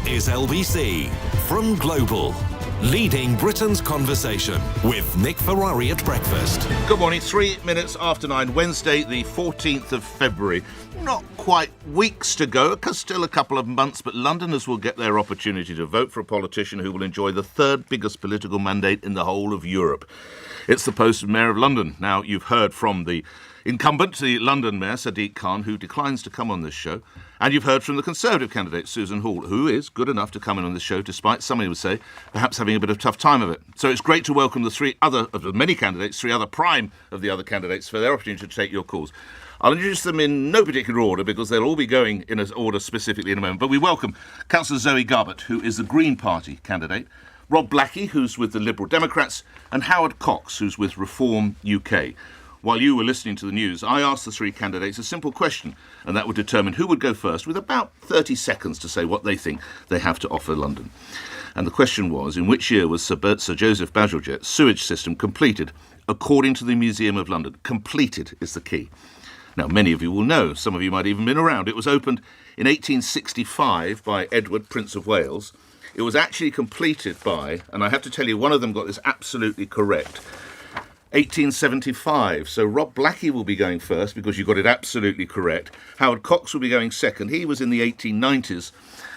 is LBC from Global, leading Britain's conversation with Nick Ferrari at breakfast. Good morning, 3 minutes after 9, Wednesday the 14th of February. Not quite weeks to go, still a couple of months, but Londoners will get their opportunity to vote for a politician who will enjoy the third biggest political mandate in the whole of Europe. It's the post of Mayor of London. Now, you've heard from the incumbent, the London Mayor, Sadiq, who declines to come on this show. And you've heard from the Conservative candidate, Susan Hall, who is good enough to come in on this show, despite, somebody would say, perhaps having a bit of a tough time of it. So it's great to welcome the three other prime of the other candidates for their opportunity to take your calls. I'll introduce them in no particular order because they'll all be going in an order specifically in a moment. But we welcome Councillor Zoe Garbett, who is the Green Party candidate, Rob Blackie, who's with the Liberal Democrats, and Howard Cox, who's with Reform UK. While you were listening to the news, I asked the three candidates a simple question, and that would determine who would go first, with about 30 seconds to say what they think they have to offer London. And the question was, in which year was Sir Joseph Bazalgette's sewage system completed, according to the Museum of London? Completed is the key. Now, many of you will know, some of you might even have been around. It was opened in 1865 by Edward, Prince of Wales. It was actually completed by, and I have to tell you, one of them got this absolutely correct, 1875. So Rob Blackie will be going first because you got it absolutely correct. Howard Cox will be going second. He was in the 1890s.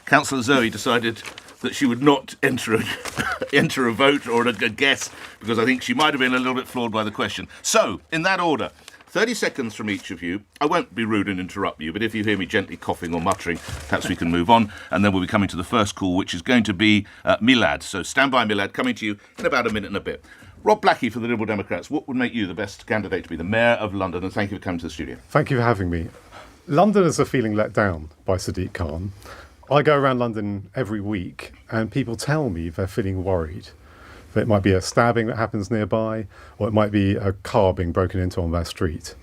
Councillor Zoe decided that she would not enter a vote or a guess because I think she might have been a little bit flawed by the question. So, in that order, 30 seconds from each of you. I won't be rude and interrupt you, but if you hear me gently coughing or muttering, perhaps we can move on, and then we'll be coming to the first call, which is going to be Milad. So stand by, Milad, coming to you in about a minute and a bit. Rob Blackie for the Liberal Democrats, what would make you the best candidate to be the Mayor of London? And thank you for coming to the studio. Thank you for having me. Londoners are feeling let down by Sadiq Khan. I go around London every week, and people tell me they're feeling worried. It might be a stabbing that happens nearby, or it might be a car being broken into on their street.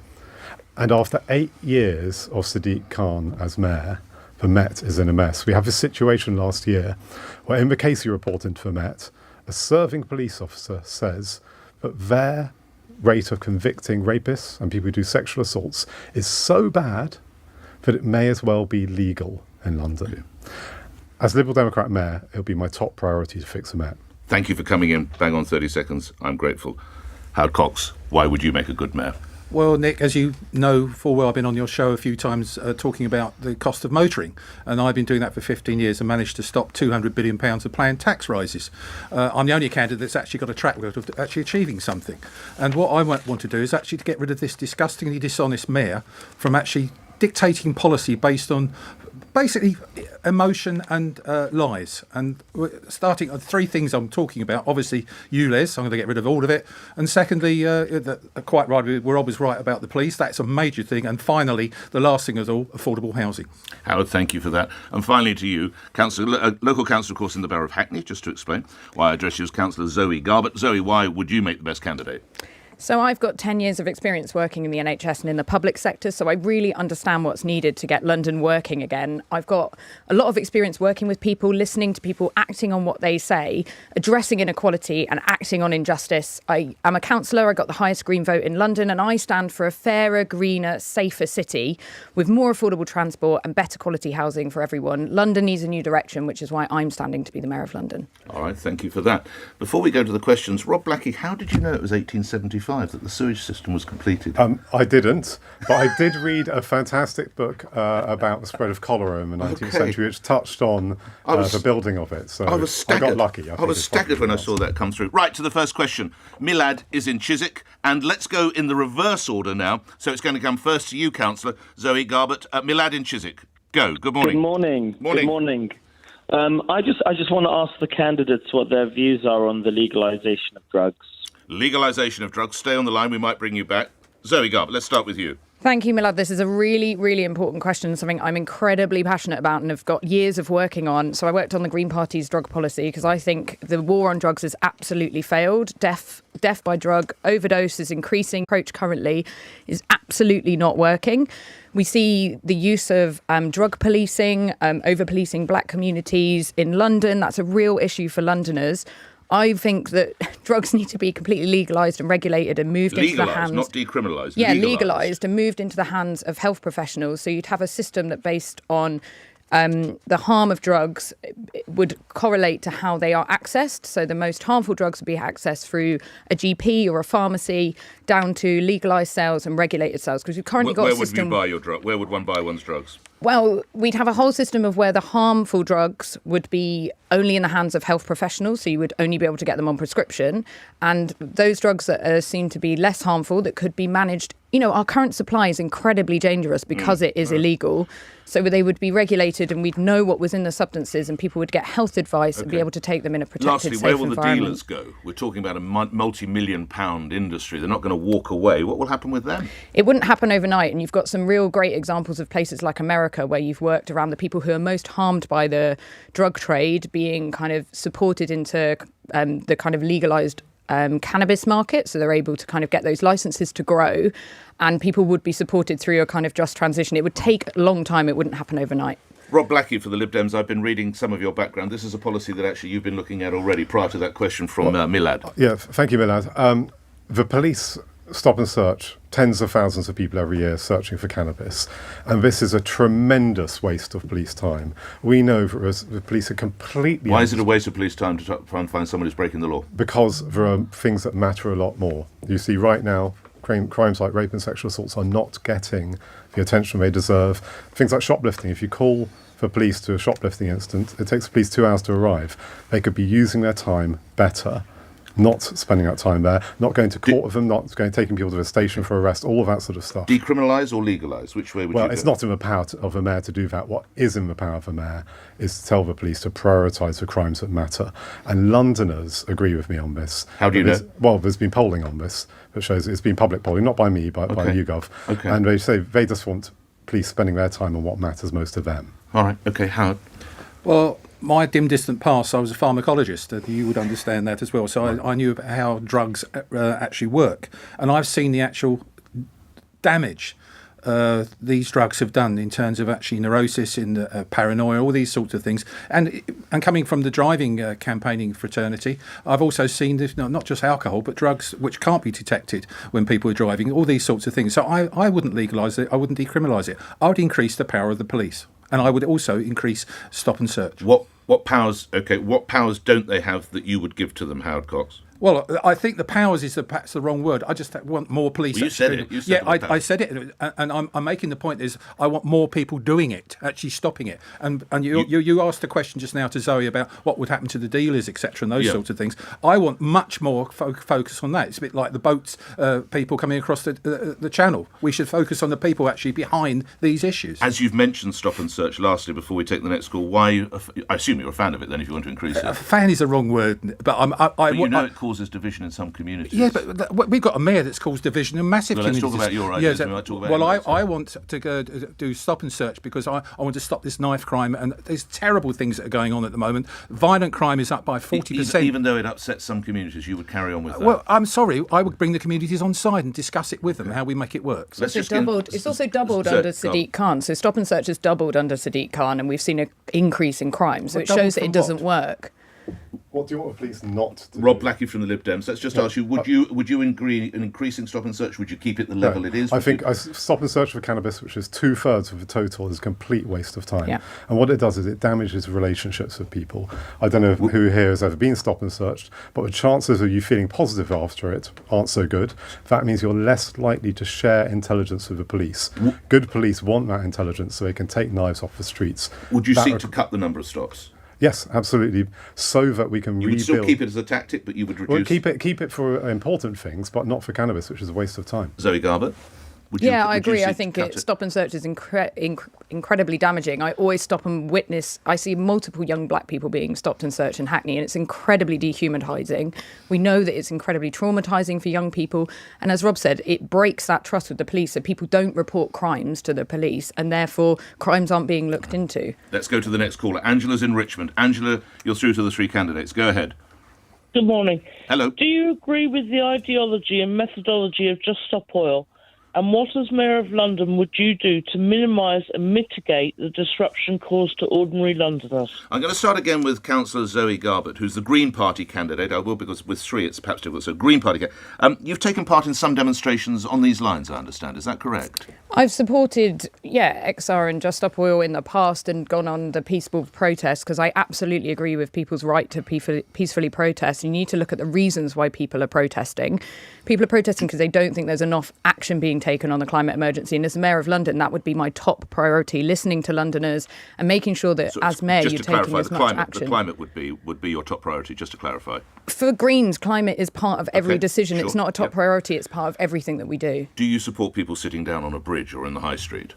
And after 8 years of Sadiq Khan as mayor, the Met is in a mess. We have a situation last year where in the case you report into the Met, a serving police officer says that their rate of convicting rapists and people who do sexual assaults is so bad that it may as well be legal in London. As Liberal Democrat mayor, it'll be my top priority to fix the Met. Thank you for coming in. Bang on 30 seconds. I'm grateful. Howard Cox, why would you make a good mayor? Well, Nick, as you know full well, I've been on your show a few times talking about the cost of motoring, and I've been doing that for 15 years and managed to stop £200 billion of planned tax rises. I'm the only candidate that's actually got a track record of actually achieving something. And what I want to do is actually to get rid of this disgustingly dishonest mayor from actually dictating policy based on basically emotion and lies. And starting on three things I'm talking about. Obviously, ULEZ, I'm going to get rid of all of it. And secondly, quite right, we're always right about the police. That's a major thing. And finally, the last thing is all affordable housing. Howard, thank you for that. And finally to you, local council, of course, in the borough of Hackney, just to explain why I address you as Councillor Zoe Garbett. Zoe, why would you make the best candidate? So I've got 10 years of experience working in the NHS and in the public sector, so I really understand what's needed to get London working again. I've got a lot of experience working with people, listening to people, acting on what they say, addressing inequality and acting on injustice. I am a councillor, I got the highest Green vote in London, and I stand for a fairer, greener, safer city with more affordable transport and better quality housing for everyone. London needs a new direction, which is why I'm standing to be the Mayor of London. All right, thank you for that. Before we go to the questions, Rob Blackie, how did you know it was 1875? That the sewage system was completed? I didn't, but I did read a fantastic book about the spread of cholera in the 19th century, which touched on the building of it. So I was staggered. I got lucky. I was staggered when I saw that come through. Right, to the first question. Milad is in Chiswick, and let's go in the reverse order now. So it's going to come first to you, Councillor Zoe Garbett. Milad in Chiswick. Go. Good morning. Good morning. Good morning. I just want to ask the candidates what their views are on the legalisation of drugs. Legalisation of drugs. Stay on the line. We might bring you back. Zoe Garbett, let's start with you. Thank you, Milad. This is a really, really important question, something I'm incredibly passionate about and have got years of working on. So I worked on the Green Party's drug policy because I think the war on drugs has absolutely failed. Death by drug overdose is increasing. Approach currently is absolutely not working. We see the use of drug policing, over-policing black communities in London. That's a real issue for Londoners. I think that drugs need to be completely legalised and regulated and moved into the hands... Not decriminalised. Yeah, legalised and moved into the hands of health professionals. So you'd have a system that based on The harm of drugs would correlate to how they are accessed. So the most harmful drugs would be accessed through a GP or a pharmacy, down to legalised sales and regulated sales. Because we've currently got a system. Where would you buy your drug? Where would one buy one's drugs? Well, we'd have a whole system of where the harmful drugs would be only in the hands of health professionals, so you would only be able to get them on prescription. And those drugs that are seen to be less harmful, that could be managed. Our current supply is incredibly dangerous because it is illegal. So they would be regulated and we'd know what was in the substances and people would get health advice and be able to take them in a protected, safe environment. Lastly, where will the dealers go? We're talking about a multi-million pound industry. They're not going to walk away. What will happen with them? It wouldn't happen overnight. And you've got some real great examples of places like America where you've worked around the people who are most harmed by the drug trade being kind of supported into the kind of legalised cannabis market, so they're able to kind of get those licenses to grow, and people would be supported through a kind of just transition. It would take a long time. It wouldn't happen overnight. Rob Blackie for the Lib Dems. I've been reading some of your background. This is a policy that actually you've been looking at already prior to that question from Milad. Yeah, thank you, Milad. The police stop and search tens of thousands of people every year searching for cannabis, and this is a tremendous waste of police time. We know the police are completely... Why is it a waste of police time to try and find someone who's breaking the law? Because there are things that matter a lot more. You see, right now, crimes like rape and sexual assaults are not getting the attention they deserve. Things like shoplifting. If you call for police to a shoplifting incident, it takes the police 2 hours to arrive. They could be using their time better, not spending that time there, not going to court with them, not taking people to the station for arrest, all of that sort of stuff. Decriminalise or legalise? Which way would you go? Well, it's not in the power of a mayor to do that. What is in the power of a mayor is to tell the police to prioritise the crimes that matter. And Londoners agree with me on this. How do you know? Well, there's been polling on this that shows it's been public polling, not by me, but by YouGov. Okay. And they say they just want police spending their time on what matters most to them. All right. Okay, Howard. Well, my dim distant past, I was a pharmacologist, and you would understand that as well. So I knew about how drugs actually work, and I've seen the actual damage these drugs have done in terms of actually neurosis, in paranoia, all these sorts of things. And coming from the driving campaigning fraternity, I've also seen this, not just alcohol, but drugs which can't be detected when people are driving, all these sorts of things. So I wouldn't legalise it, I wouldn't decriminalise it. I would increase the power of the police. And I would also increase stop and search. What powers don't they have that you would give to them, Howard Cox? Well, I think the powers is that's the wrong word. I just want more police. Well, you said it. You said I said it, and I'm making the point is I want more people doing it, actually stopping it. And you asked a question just now to Zoe about what would happen to the dealers, etc., and those sorts of things. I want much more focus on that. It's a bit like the boats, people coming across the channel. We should focus on the people actually behind these issues. As you've mentioned stop and search, lastly, before we take the next call, I assume you're a fan of it then, if you want to increase it. Fan is the wrong word, but it causes division in some communities. Yeah, but we've got a mayor that's caused division in massive communities. Let's talk about your ideas. I want to go do stop and search because I want to stop this knife crime, and there's terrible things that are going on at the moment. Violent crime is up by 40%. Even though it upsets some communities, you would carry on with that? Well, I'm sorry, I would bring the communities on side and discuss it with them, how we make it work. So it's also doubled under Sadiq Khan. So stop and search has doubled under Sadiq Khan, and we've seen an increase in crime. So it shows that it doesn't work. What do you want the police not to do? Rob Blackie from the Lib Dems. Let's just ask you, would you agree in increasing stop and search? Would you keep it the level it is? I think stop and search for cannabis, which is 2/3 of the total, is a complete waste of time. Yeah. And what it does is it damages relationships with people. I don't know who here has ever been stop and searched, but the chances of you feeling positive after it aren't so good. That means you're less likely to share intelligence with the police. Good police want that intelligence so they can take knives off the streets. Would you seek to cut the number of stops? Yes, absolutely. So that we can rebuild. You would still keep it as a tactic, but you would reduce... Well, keep it for important things, but not for cannabis, which is a waste of time. Zoe Garbutt? I agree. I think stop and search is incredibly damaging. I always stop and witness. I see multiple young black people being stopped and searched in Hackney, and it's incredibly dehumanising. We know that it's incredibly traumatising for young people. And as Rob said, it breaks that trust with the police, so people don't report crimes to the police, and therefore crimes aren't being looked into. Let's go to the next caller. Angela's in Richmond. Angela, you're through to the three candidates. Go ahead. Good morning. Hello. Do you agree with the ideology and methodology of Just Stop Oil? And what, as Mayor of London, would you do to minimise and mitigate the disruption caused to ordinary Londoners? I'm going to start again with Councillor Zoe Garbett, who's the Green Party candidate. I will, because with three it's perhaps difficult. So, Green Party. You've taken part in some demonstrations on these lines, I understand. Is that correct? I've supported, XR and Just Stop Oil in the past and gone on the peaceful protests because I absolutely agree with people's right to peacefully protest. You need to look at the reasons why people are protesting. People are protesting because they don't think there's enough action being taken on the climate emergency. And as Mayor of London, that would be my top priority, listening to Londoners and making sure that as Mayor you're taking as much action. The climate would be your top priority, just to clarify. For Greens, climate is part of every decision. Sure. It's not a top priority, it's part of everything that we do. Do you support people sitting down on a bridge or in the high street?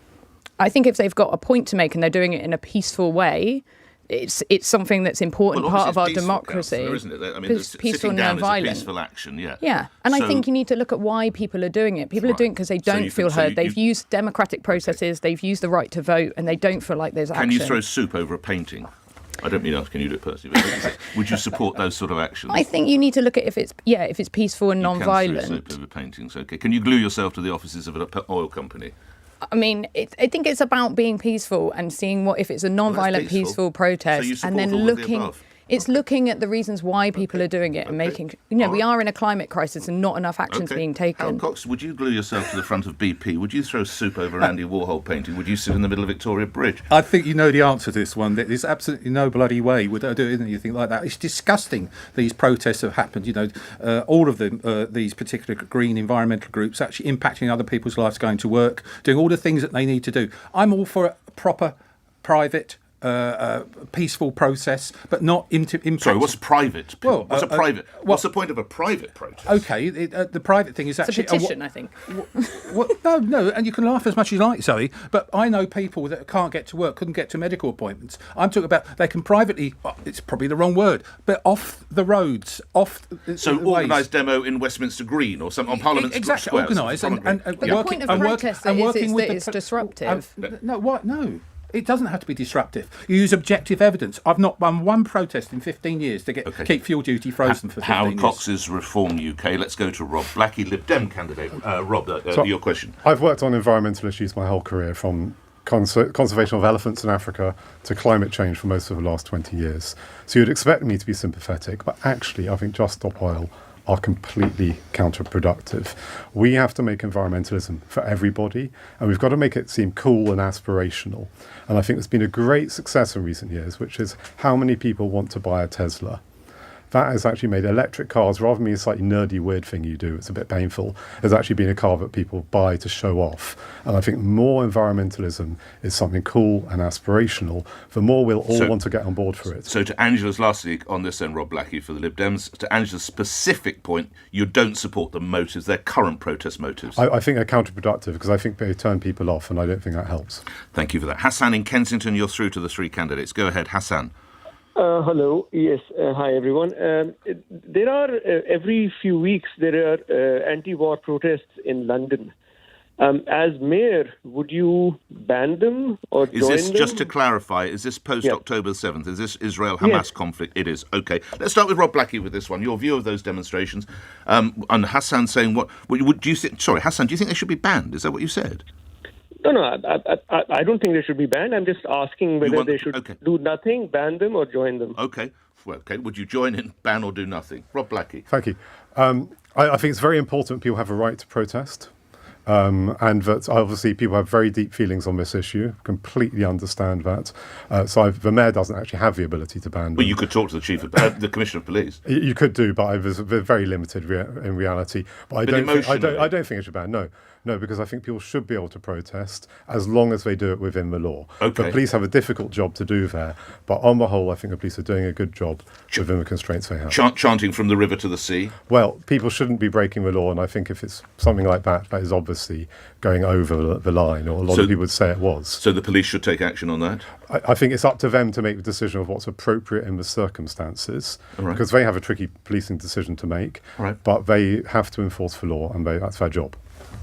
I think if they've got a point to make and they're doing it in a peaceful way, it's something that's important, part of our democracy. Isn't it? I mean, peaceful and non-violent. Peaceful action, Yeah, and I think you need to look at why people are doing it. People are doing it because they don't feel heard. They've used democratic processes, they've used the right to vote, and they don't feel like there's action. Can you throw soup over a painting? I don't mean can you do it personally? But would you support those sort of actions? I think you need to look at if it's peaceful and non-violent. You can throw soup over paintings, okay. Can you glue yourself to the offices of an oil company? I mean, I think it's about being peaceful and seeing if it's a non-violent, peaceful protest, and then looking. It's looking at the reasons why people are doing it and making. We are in a climate crisis and not enough action's being taken. Harold Cox, would you glue yourself to the front of BP? Would you throw soup over an Andy Warhol painting? Would you sit in the middle of Victoria Bridge? I think you know the answer to this one. There's absolutely no bloody way would I do anything like that. It's disgusting. These protests have happened. All of them, these particular green environmental groups, actually impacting other people's lives, going to work, doing all the things that they need to do. I'm all for a proper, private. Peaceful process, but not impact. Sorry, what's private? What's a private? What's the point of a private protest? Okay, the private thing is actually a petition, I think. No, and you can laugh as much as you like, Zoe, but I know people that can't get to work, couldn't get to medical appointments. I'm talking about they can privately. It's probably the wrong word, but off the roads, So organised demo in Westminster Green or something on Parliament Square. Exactly, organised and the point of protest is that it's disruptive. No. It doesn't have to be disruptive. You use objective evidence. I've not won one protest in 15 years to keep fuel duty frozen for 15 years. Harold Cox's Reform UK. Let's go to Rob Blackie, Lib Dem candidate. Rob, your question. I've worked on environmental issues my whole career, from conservation of elephants in Africa to climate change for most of the last 20 years. So you'd expect me to be sympathetic, but actually I think Just Stop Oil are completely counterproductive. We have to make environmentalism for everybody, and we've got to make it seem cool and aspirational. And I think there's been a great success in recent years, which is how many people want to buy a Tesla. That has actually made electric cars, rather than being a slightly nerdy, weird thing you do, it's a bit painful, has actually been a car that people buy to show off. And I think more environmentalism is something cool and aspirational, the more we'll all want to get on board for it. So to Angela's last week on this then, Rob Blackie for the Lib Dems, to Angela's specific point, you don't support the motives, their current protest motives. I think they're counterproductive because I think they turn people off, and I don't think that helps. Thank you for that. Hassan in Kensington, you're through to the three candidates. Go ahead, Hassan. Hello. Yes. Hi, everyone. There are, every few weeks, there are anti-war protests in London. As mayor, would you ban them or join them? Is this, just to clarify, is this post-October 7th? Is this Israel-Hamas conflict? It is. OK. Let's start with Rob Blackie with this one. Your view of those demonstrations. And Hassan saying do you think... Sorry, Hassan, do you think they should be banned? Is that what you said? No, I don't think they should be banned. I'm just asking whether they should do nothing, ban them, or join them. OK. Well, OK. Would you join in, ban or do nothing? Rob Blackie. Thank you. I think it's very important people have a right to protest. And that obviously people have very deep feelings on this issue. Completely understand that. The mayor doesn't actually have the ability to ban them. Well, you could talk to the chief of the commissioner of police. You could do, but they're very limited in reality. But I don't think it should ban. No, because I think people should be able to protest as long as they do it within the law. Okay. The police have a difficult job to do there, but on the whole, I think the police are doing a good job within the constraints they have. Chanting from the river to the sea? Well, people shouldn't be breaking the law, and I think if it's something like that, that is obviously going over the line, or a lot of people would say it was. So the police should take action on that? I think it's up to them to make the decision of what's appropriate in the circumstances, because they have a tricky policing decision to make, but they have to enforce the law, and that's their job.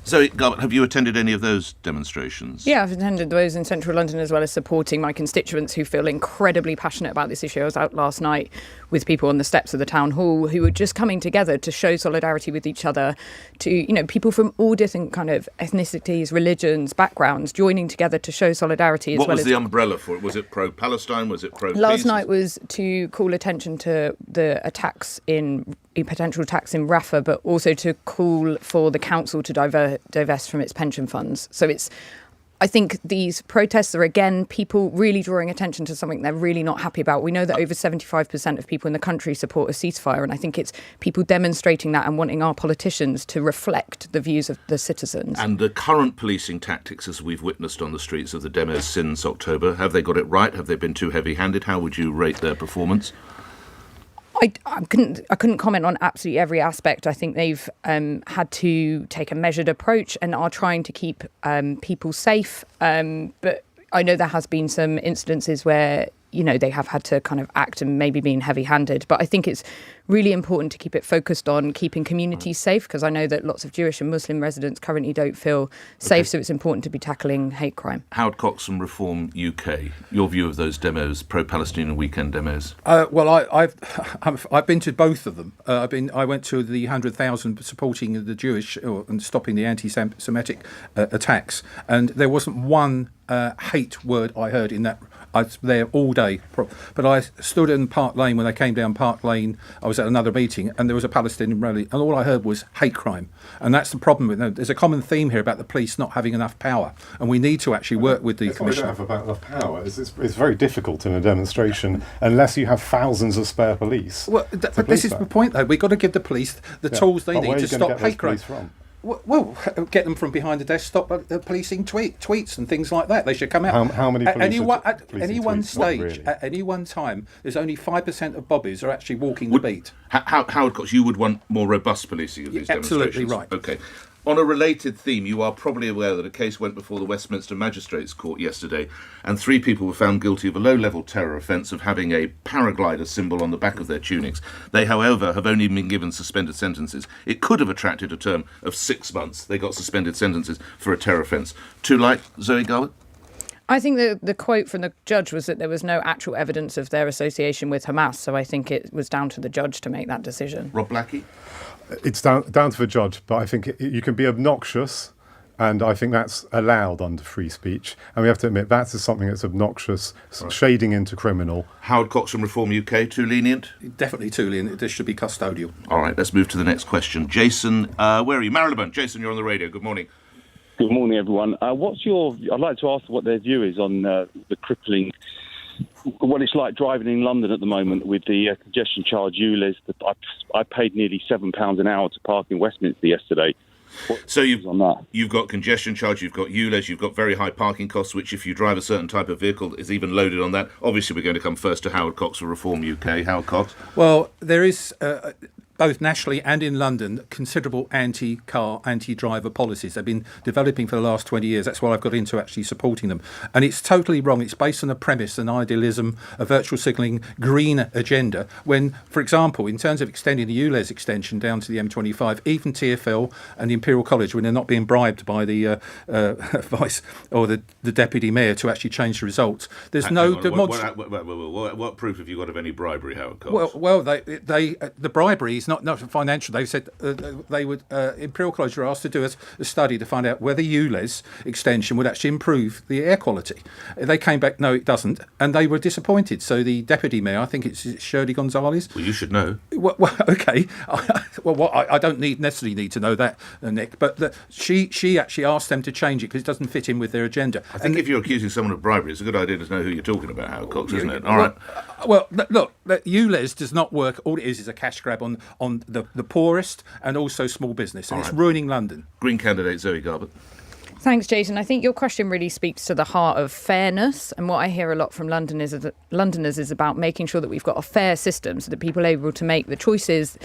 Zoe Garbutt, have you attended any of those demonstrations? Yeah, I've attended those in central London, as well as supporting my constituents who feel incredibly passionate about this issue. I was out last night with people on the steps of the town hall who were just coming together to show solidarity with each other, to, you know, people from all different kind of ethnicities, religions, backgrounds, joining together to show solidarity. What was the umbrella for it? Was it pro-Palestine? Was it pro-peace? Last night was to call attention to the potential attacks in Rafah, but also to call for the council to divest from its pension funds. So I think these protests are, again, people really drawing attention to something they're really not happy about. We know that over 75% of people in the country support a ceasefire, and I think it's people demonstrating that and wanting our politicians to reflect the views of the citizens. And the current policing tactics, as we've witnessed on the streets of the demos since October, have they got it right? Have they been too heavy-handed? How would you rate their performance? I couldn't comment on absolutely every aspect. I think they've had to take a measured approach and are trying to keep people safe. But I know there has been some incidences where, you know, they have had to kind of act and maybe being heavy-handed. But I think it's really important to keep it focused on keeping communities safe, because I know that lots of Jewish and Muslim residents currently don't feel safe. So it's important to be tackling hate crime. Howard Cox from Reform UK, your view of those demos, pro-Palestinian weekend demos? Well, I've been to both of them. I went to the 100,000 supporting the Jewish and stopping the anti-Semitic attacks, and there wasn't one hate word I heard in that. I was there all day, but I stood in Park Lane when they came down Park Lane. I was at another meeting, and there was a Palestinian rally, and all I heard was hate crime. And that's the problem with them. There's a common theme here about the police not having enough power, and we need to actually work with the commissioner. They don't have enough power. It's very difficult in a demonstration unless you have thousands of spare police. Well, but this is the point, though. We've got to give the police the tools they need to stop hate crime. Well, get them from behind the desk, stop policing tweets and things like that. They should come out. How many police at any one stage, really? At any one time, there's only 5% of bobbies are actually walking the beat. Howard Cox, you would want more robust policing of these demonstrations? Absolutely right. Okay. On a related theme, you are probably aware that a case went before the Westminster Magistrates Court yesterday, and 3 people were found guilty of a low-level terror offence of having a paraglider symbol on the back of their tunics. They, however, have only been given suspended sentences. It could have attracted a term of 6 months. They got suspended sentences for a terror offence. Too light, Zoe Garbutt? I think the quote from the judge was that there was no actual evidence of their association with Hamas, so I think it was down to the judge to make that decision. Rob Blackie? It's down to the judge, but I think you can be obnoxious, and I think that's allowed under free speech. And we have to admit that is something that's obnoxious, shading into criminal. Howard Cox from Reform UK, too lenient? Definitely too lenient. This should be custodial. All right, let's move to the next question. Jason, where are you? Marylebone. Jason, you're on the radio. Good morning. Good morning, everyone. I'd like to ask what their view is on the crippling, what it's like driving in London at the moment with the congestion charge ULEZ. I paid nearly £7 an hour to park in Westminster yesterday. So you've got congestion charge, you've got ULEZ, you've got very high parking costs, which if you drive a certain type of vehicle is even loaded on that. Obviously, we're going to come first to Howard Cox for Reform UK. Howard Cox? Well, there is both nationally and in London, considerable anti-car, anti-driver policies. They've been developing for the last 20 years. That's why I've got into actually supporting them. And it's totally wrong. It's based on a premise, an idealism, a virtual signalling green agenda. When, for example, in terms of extending the ULEZ extension down to the M25, even TfL and the Imperial College, when they're not being bribed by the vice or the deputy mayor to actually change the results, there's no... What proof have you got of any bribery, Howard Cox? Well, the bribery is not financial. They said they would. Imperial College were asked to do a study to find out whether ULEZ extension would actually improve the air quality. They came back, no, it doesn't, and they were disappointed. So the deputy mayor, I think it's Shirley Gonzalez. Well, you should know. Well, okay. I don't necessarily need to know that, Nick. But she actually asked them to change it because it doesn't fit in with their agenda. I think if you're accusing someone of bribery, it's a good idea to know who you're talking about, Howard Cox, isn't it? All right. Well, look, ULEZ does not work. All it is a cash grab on the poorest and also small business, and it's ruining London. Green candidate Zoe Garbutt. Thanks, Jason. I think your question really speaks to the heart of fairness, and what I hear a lot from Londoners is about making sure that we've got a fair system so that people are able to make the choices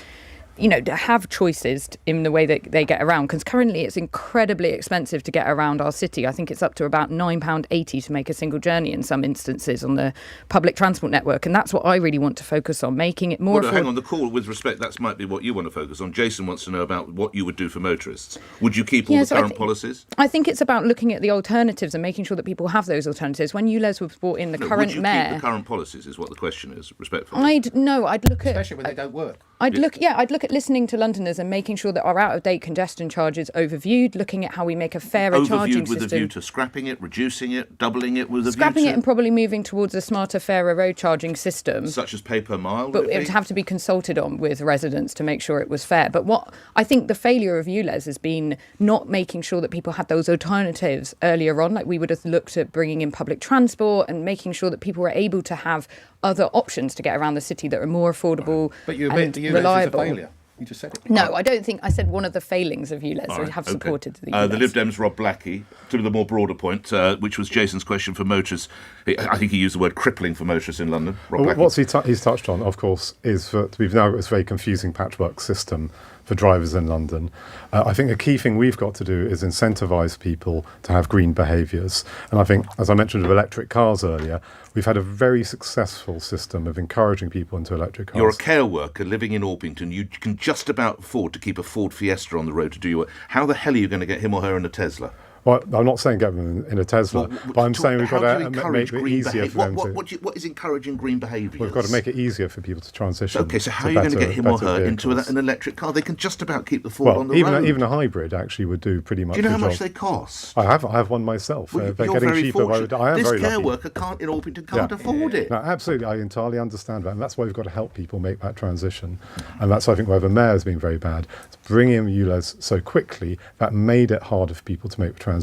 to have choices in the way that they get around, because currently it's incredibly expensive to get around our city. I think it's up to about £9.80 to make a single journey in some instances on the public transport network, and that's what I really want to focus on, making it more affordable. Hang on, the call, with respect, that might be what you want to focus on. Jason wants to know about what you would do for motorists. Would you keep all the current policies? I think it's about looking at the alternatives and making sure that people have those alternatives. When ULEZ was brought in, the current mayor... Would you keep the current policies, is what the question is, respectfully? I'd look at... Especially when they don't work. I'd look at listening to Londoners and making sure that our out-of-date congestion charge is overviewed, looking at how we make a fairer charging system. Overviewed with a view to scrapping it, reducing it, doubling it with a view to... Scrapping it and probably moving towards a smarter, fairer road charging system. Such as pay per mile? But it would have to be consulted on with residents to make sure it was fair. But what I think the failure of ULEZ has been not making sure that people had those alternatives earlier on. Like, we would have looked at bringing in public transport and making sure that people were able to have other options to get around the city that are more affordable and reliable. Is a failure. You just said it. No, I don't think I said one of the failings of ULEZ. I have supported the ULEZ. The Lib Dems' Rob Blackie, to the more broader point, which was Jason's question for motorists. I think he used the word crippling for motorists in London. What he's touched on, of course, is that we've now got this very confusing patchwork system for drivers in London. I think a key thing we've got to do is incentivise people to have green behaviours. And I think, as I mentioned with electric cars earlier, we've had a very successful system of encouraging people into electric cars. You're a care worker living in Orpington. You can just about afford to keep a Ford Fiesta on the road to do your work. How the hell are you going to get him or her in a Tesla? Well, I'm not saying get them in a Tesla, but I'm saying we've got to make it easier for them to... What is encouraging green behaviours? We've got to make it easier for people to transition. OK, so how are you going to get him or her into an electric car? They can just about keep the Ford on the road. Even a hybrid actually would do pretty much the job. Do you know how much they cost? I have one myself. Well, they're getting cheaper. This care worker in Orpington can't afford it. No, absolutely, I entirely understand that, and that's why we've got to help people make that transition. And that's, I think, where the mayor has been very bad. It's bringing in ULEZ so quickly that made it harder for people to make the transition.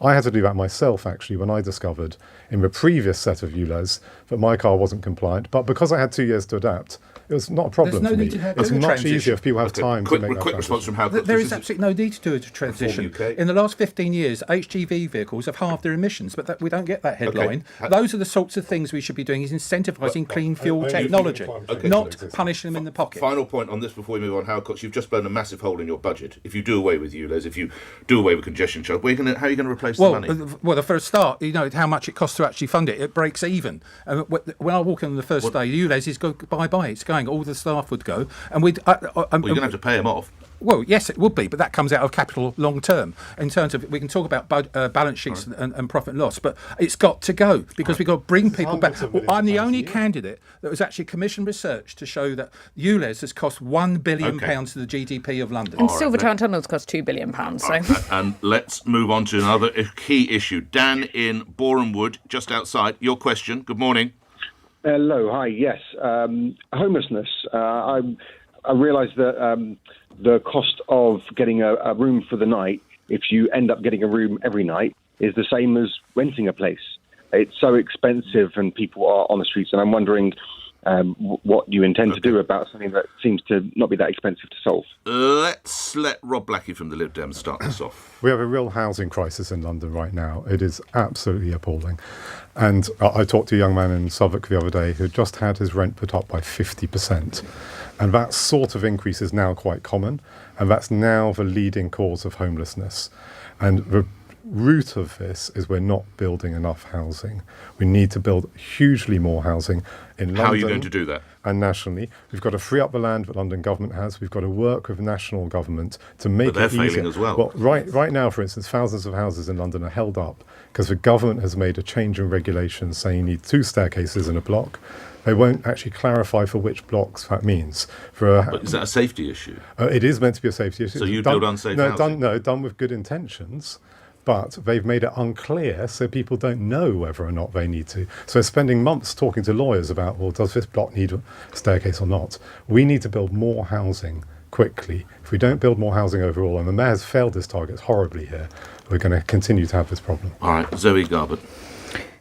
I had to do that myself, actually, when I discovered in the previous set of ULEZ that my car wasn't compliant. But because I had 2 years to adapt, it was not a problem for me. It's much easier if people have time to make that quick response from Hal. There is absolutely no need to do a transition. In the last 15 years, HGV vehicles have halved their emissions, but we don't get that headline. Those are the sorts of things we should be doing, is incentivising clean fuel technology, not punishing them in the pocket. Final point on this before we move on, Hal Cox, you've just blown a massive hole in your budget. If you do away with ULEZ, if you do away with congestion charge, how are you going to replace the money? Well, for a start, you know how much it costs to actually fund it. It breaks even. When I walk in on the first day, ULEZ is go bye-bye. It's going. All the staff would go, and we'd. You're going to have to pay them off. Well, yes, it would be, but that comes out of capital long term. In terms of, we can talk about balance sheets and profit and loss, but it's got to go because we've got to bring people back. I'm the only candidate that was actually commissioned research to show that ULEZ has cost £1 billion to the GDP of London. And Silvertown Tunnels cost £2 billion. So. And let's move on to another key issue. Dan in Boreham Wood, just outside. Your question. Good morning. Hello. Hi. Yes. Homelessness. I realise that the cost of getting a room for the night, if you end up getting a room every night, is the same as renting a place. It's so expensive and people are on the streets, and I'm wondering what you intend to do about something that seems to not be that expensive to solve. Let's let Rob Blackie from the Lib Dems start this off. We have a real housing crisis in London right now. It is absolutely appalling. And I talked to a young man in Southwark the other day who just had his rent put up by 50%. And that sort of increase is now quite common. And that's now the leading cause of homelessness. And the root of this is we're not building enough housing. We need to build hugely more housing in London. How are you going to do that? And nationally. We've got to free up the land that London government has. We've got to work with national government to make it easier. But they're failing as well. Well, right now, for instance, thousands of houses in London are held up because the government has made a change in regulations saying you need 2 staircases in a block. They won't actually clarify for which blocks that means. But is that a safety issue? It is meant to be a safety issue. So you'd build unsafe housing? Done with good intentions. But they've made it unclear so people don't know whether or not they need to. So they're spending months talking to lawyers about, well, does this block need a staircase or not? We need to build more housing quickly. If we don't build more housing overall, and the mayor has failed his targets horribly here, we're going to continue to have this problem. All right, Zoe Garbutt.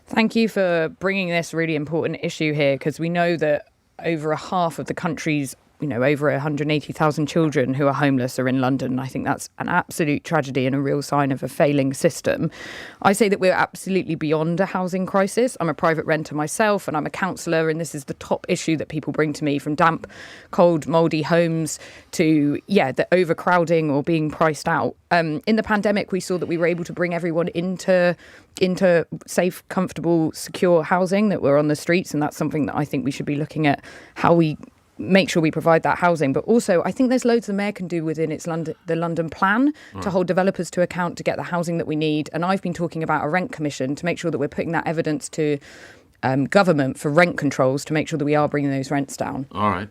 Thank you for bringing this really important issue here, because we know that over a half of the country's over 180,000 children who are homeless are in London. I think that's an absolute tragedy and a real sign of a failing system. I say that we're absolutely beyond a housing crisis. I'm a private renter myself and I'm a councillor, and this is the top issue that people bring to me, from damp, cold, mouldy homes to, the overcrowding or being priced out. In the pandemic, we saw that we were able to bring everyone into safe, comfortable, secure housing that were on the streets, and that's something that I think we should be looking at, how we make sure we provide that housing. But also, I think there's loads the Mayor can do within the London plan to hold developers to account to get the housing that we need. And I've been talking about a rent commission to make sure that we're putting that evidence to government for rent controls to make sure that we are bringing those rents down. All right.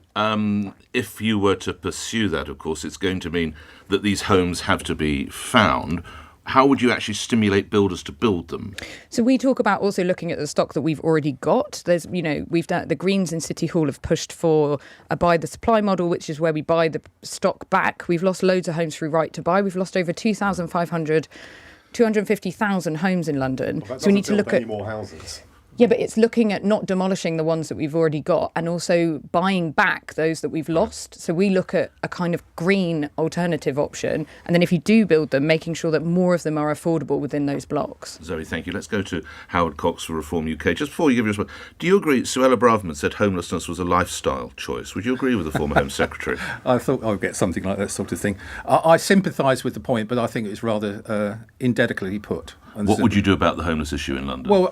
If you were to pursue that, of course, it's going to mean that these homes have to be found. How would you actually stimulate builders to build them? So we talk about also looking at the stock that we've already got. There's, we've done, the Greens in City Hall have pushed for a buy the supply model, which is where we buy the stock back. We've lost loads of homes through right to buy. We've lost over 250,000 homes in London. Well, so we need to look at more houses. Yeah, but it's looking at not demolishing the ones that we've already got and also buying back those that we've lost. So we look at a kind of green alternative option. And then if you do build them, making sure that more of them are affordable within those blocks. Zoe, thank you. Let's go to Howard Cox for Reform UK. Just before you give your response, do you agree, Suella Braverman said homelessness was a lifestyle choice. Would you agree with the former Home Secretary? I thought I would get something like that sort of thing. I sympathise with the point, but I think it's rather indelicately put. What would you do about the homeless issue in London? Well,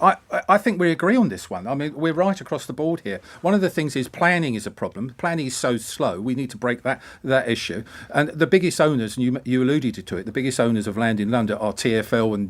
I think we agree on this one. I mean, we're right across the board here. One of the things is planning is a problem. Planning is so slow. We need to break that issue. And the biggest owners, and you alluded to it, the biggest owners of land in London are TfL and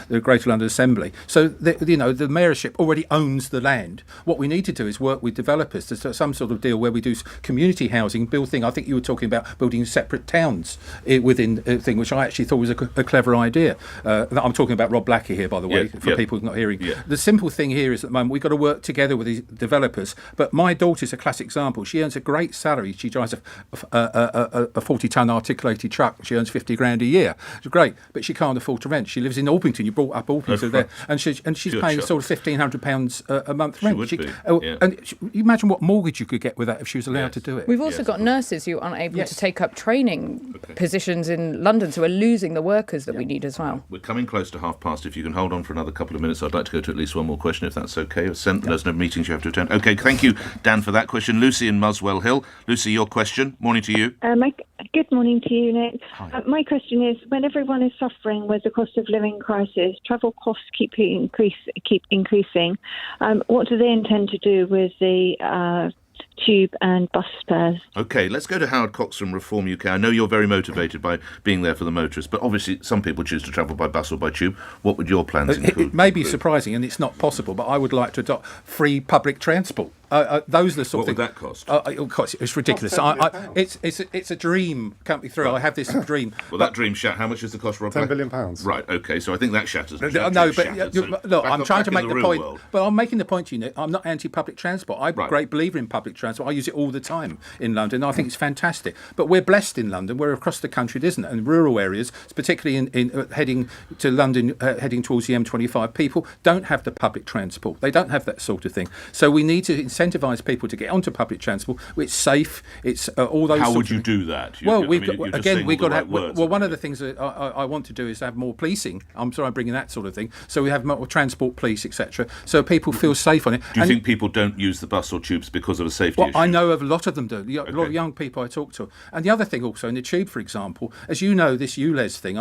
the Greater London Assembly. So, the mayorship already owns the land. What we need to do is work with developers to some sort of deal where we do community housing, build thing. I think you were talking about building separate towns within a thing, which I actually thought was a clever idea. I'm talking about Rob Blackie here, by the way, for people not hearing. Yeah. The simple thing here is at the moment we've got to work together with these developers. But my daughter's a classic example. She earns a great salary. She drives a 40-ton articulated truck. She earns 50 grand a year. It's great, but she can't afford to rent. She lives in Orpington. You brought up Orpington there, and she's paying sort of £1,500 a month rent. And you imagine what mortgage you could get with that if she was allowed to do it. We've also got nurses who aren't able to take up training positions in London, so we're losing the workers that we need as well. We're coming close to past. If you can hold on for another couple of minutes, I'd like to go to at least one more question, if that's okay. There's no meetings you have to attend. Okay, thank you, Dan, for that question. Lucy in Muswell Hill. Lucy, your question. Morning to you. Good morning to you, Nick. Hi. My question is, when everyone is suffering with the cost of living crisis, travel costs keep increasing. What do they intend to do with the tube and bus fares? OK, let's go to Howard Cox from Reform UK. I know you're very motivated by being there for the motorists, but obviously some people choose to travel by bus or by tube. What would your plans include? It may be surprising, and it's not possible, but I would like to adopt free public transport. Those are the sort of things. What would that cost? It's ridiculous. It's a dream coming through. Right. I have this dream. Well, that dream shatters. How much is the cost, Rob? £10 billion. Right. Okay. So I think that shatters. No, but look, I'm trying to make the point. World. But I'm making the point to you, Nick. I'm not anti-public transport. I'm a great believer in public transport. I use it all the time in London. I think it's fantastic. But we're blessed in London. We're across the country, isn't it? And rural areas, particularly in heading to London, heading towards the M25, people don't have the public transport. They don't have that sort of thing. So we need to incentivise people to get onto public transport. It's safe. It's all those. How would you do that? We've got to have. Well, one of the things that I want to do is have more policing. I'm bringing that sort of thing. So we have more transport police, etc. So people feel safe on it. Do you think people don't use the bus or tubes because of a safety issue? I know of a lot of them do. A lot of young people I talk to. And the other thing also in the tube, for example, as you know, this ULEZ thing.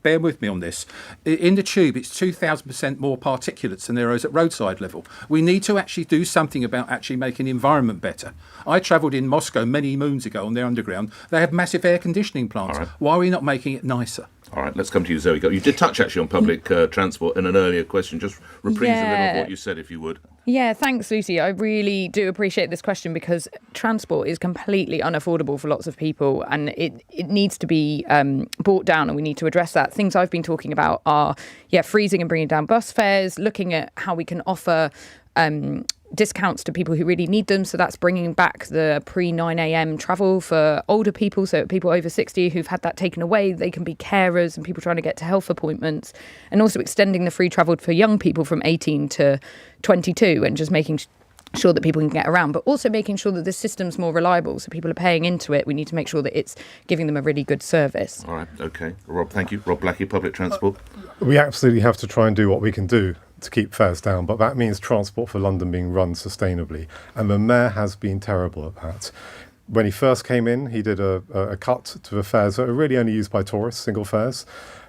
Bear with me on this. In the tube, it's 2,000% more particulates than there is at roadside level. We need to actually do something about actually making the environment better. I travelled in Moscow many moons ago on their underground. They have massive air conditioning plants. Right. Why are we not making it nicer? All right, let's come to you, Zoe. You did touch actually on public transport in an earlier question. Just reprise a little of what you said, if you would. Yeah, thanks, Lucy. I really do appreciate this question because transport is completely unaffordable for lots of people and it needs to be brought down and we need to address that. Things I've been talking about are, freezing and bringing down bus fares, looking at how we can offer discounts to people who really need them. So that's bringing back the pre-9 a.m. travel for older people. So people over 60 who've had that taken away, they can be carers and people trying to get to health appointments. And also extending the free travel for young people from 18 to 22 and just making sure that people can get around, but also making sure that the system's more reliable, so people are paying into it. We need to make sure that it's giving them a really good service. All right, OK. Rob, thank you. Rob Blackie, public transport. We absolutely have to try and do what we can do to keep fares down, but that means Transport for London being run sustainably. And the mayor has been terrible at that. When he first came in, he did a cut to the fares that are really only used by tourists, single fares.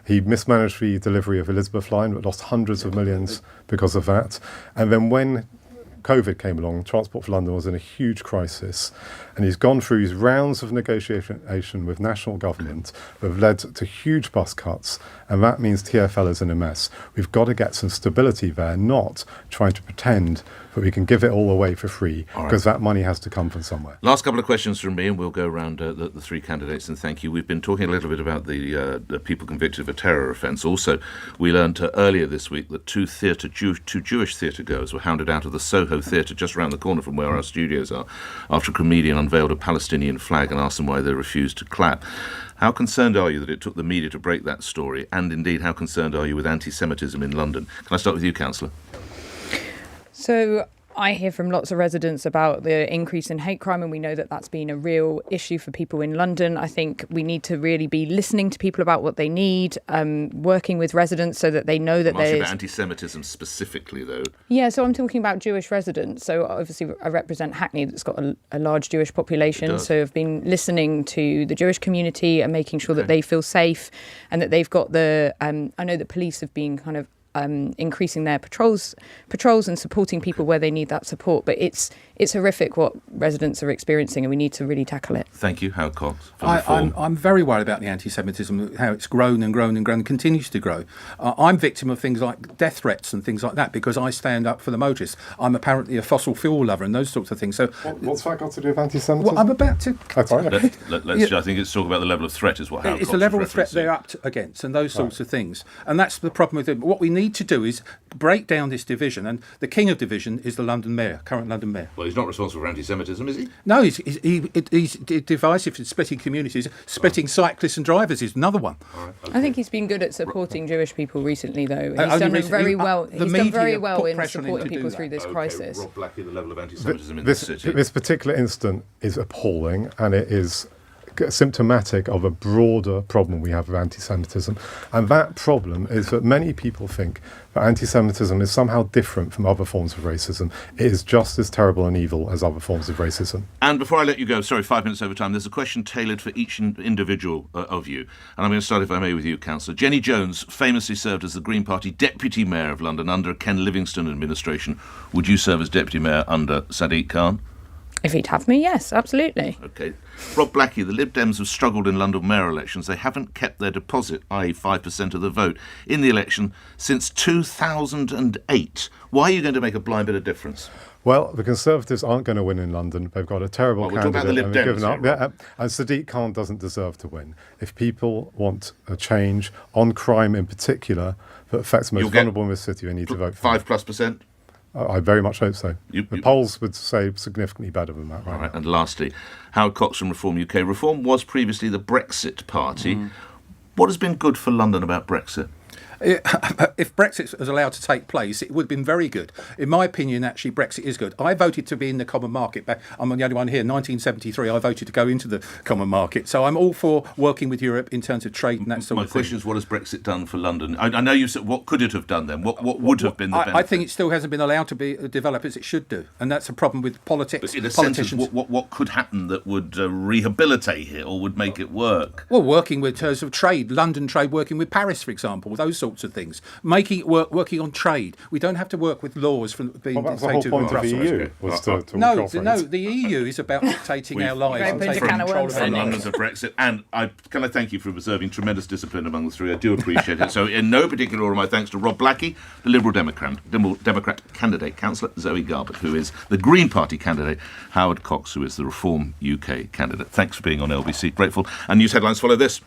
He mismanaged the delivery of Elizabeth Line, but lost hundreds of millions because of that. And then when COVID came along, Transport for London was in a huge crisis, and he's gone through his rounds of negotiation with national government that have led to huge bus cuts, and that means TfL is in a mess. We've got to get some stability there, not trying to pretend that we can give it all away for free, because that money has to come from somewhere. Last couple of questions from me, and we'll go around the three candidates, and thank you. We've been talking a little bit about the people convicted of a terror offence. Also, we learned earlier this week that two Jewish theatre goers were hounded out of the Soho Theatre just around the corner from where our studios are after a comedian unveiled a Palestinian flag and asked them why they refused to clap. How concerned are you that it took the media to break that story? And indeed, how concerned are you with anti-Semitism in London? Can I start with you, Councillor? So I hear from lots of residents about the increase in hate crime, and we know that that's been a real issue for people in London. I think we need to really be listening to people about what they need, working with residents so that they know that there's... about anti-Semitism specifically, though. Yeah, so I'm talking about Jewish residents. So obviously I represent Hackney, that's got a large Jewish population. So I've been listening to the Jewish community and making sure that they feel safe, and that they've got the... I know that police have been kind of increasing their patrols and supporting people where they need that support. But it's horrific what residents are experiencing, and we need to really tackle it. Thank you, Howard Cox. I'm very worried about the anti-Semitism, how it's grown and grown and grown and continues to grow. I'm victim of things like death threats and things like that because I stand up for the motorists. I'm apparently a fossil fuel lover and those sorts of things. So what's that got to do with anti-Semitism? Well, I'm about to... I think it's talk about the level of threat is what Howard It's Cox the level is of threat they're up against and those sorts of things. And that's the problem with it. What we need to do is break down this division, and the king of division is the London mayor, current London mayor. Well, he's not responsible for anti-Semitism, is he? No, he's divisive in splitting communities. Splitting cyclists and drivers is another one. I think he's been good at supporting Jewish people recently, though. He's done very well. He's done very well in supporting people through this crisis. Rob Blackie, the level of anti-Semitism in this city. This particular incident is appalling, and it is symptomatic of a broader problem we have with anti-Semitism. And that problem is that many people think that anti-Semitism is somehow different from other forms of racism. It is just as terrible and evil as other forms of racism. And before I let you go, sorry, 5 minutes over time, there's a question tailored for each individual of you. And I'm going to start, if I may, with you, Councillor. Jenny Jones famously served as the Green Party Deputy Mayor of London under a Ken Livingstone administration. Would you serve as Deputy Mayor under Sadiq Khan? If he'd have me, yes, absolutely. OK. Rob Blackie, the Lib Dems have struggled in London mayor elections. They haven't kept their deposit, i.e. 5% of the vote, in the election since 2008. Why are you going to make a blind bit of difference? Well, the Conservatives aren't going to win in London. They've got a terrible candidate. We're talking about the Lib Dems, given up. And Sadiq Khan doesn't deserve to win. If people want a change on crime in particular that affects the most vulnerable in this city, they need to vote for 5+%? I very much hope so. The polls would say significantly better than that right now. And lastly, Howard Cox from Reform UK. Reform was previously the Brexit party. What has been good for London about Brexit? If Brexit was allowed to take place, it would have been very good. In my opinion, actually, Brexit is good. I voted to be in the common market. I'm the only one here. 1973, I voted to go into the common market. So I'm all for working with Europe in terms of trade and that sort of thing. My question is, what has Brexit done for London? I know you said, what could it have done then? What would have been the benefit? I think it still hasn't been allowed to be developed as it should do. And that's a problem with politics. But in a sense, what could happen that would rehabilitate it or would make it work? Well, working with terms of trade, London trade, working with Paris, for example, those sorts of things. Making it work, working on trade. We don't have to work with laws from being dictated by Brussels. The EU was to no, the EU is about dictating our lives and taking control of our lives. Of Brexit. And can I thank you for observing tremendous discipline among the three. I do appreciate it. So in no particular order, my thanks to Rob Blackie, the Liberal Democrat candidate, Councillor Zoe Garbett, who is the Green Party candidate, Howard Cox, who is the Reform UK candidate. Thanks for being on LBC. Grateful. And news headlines follow this.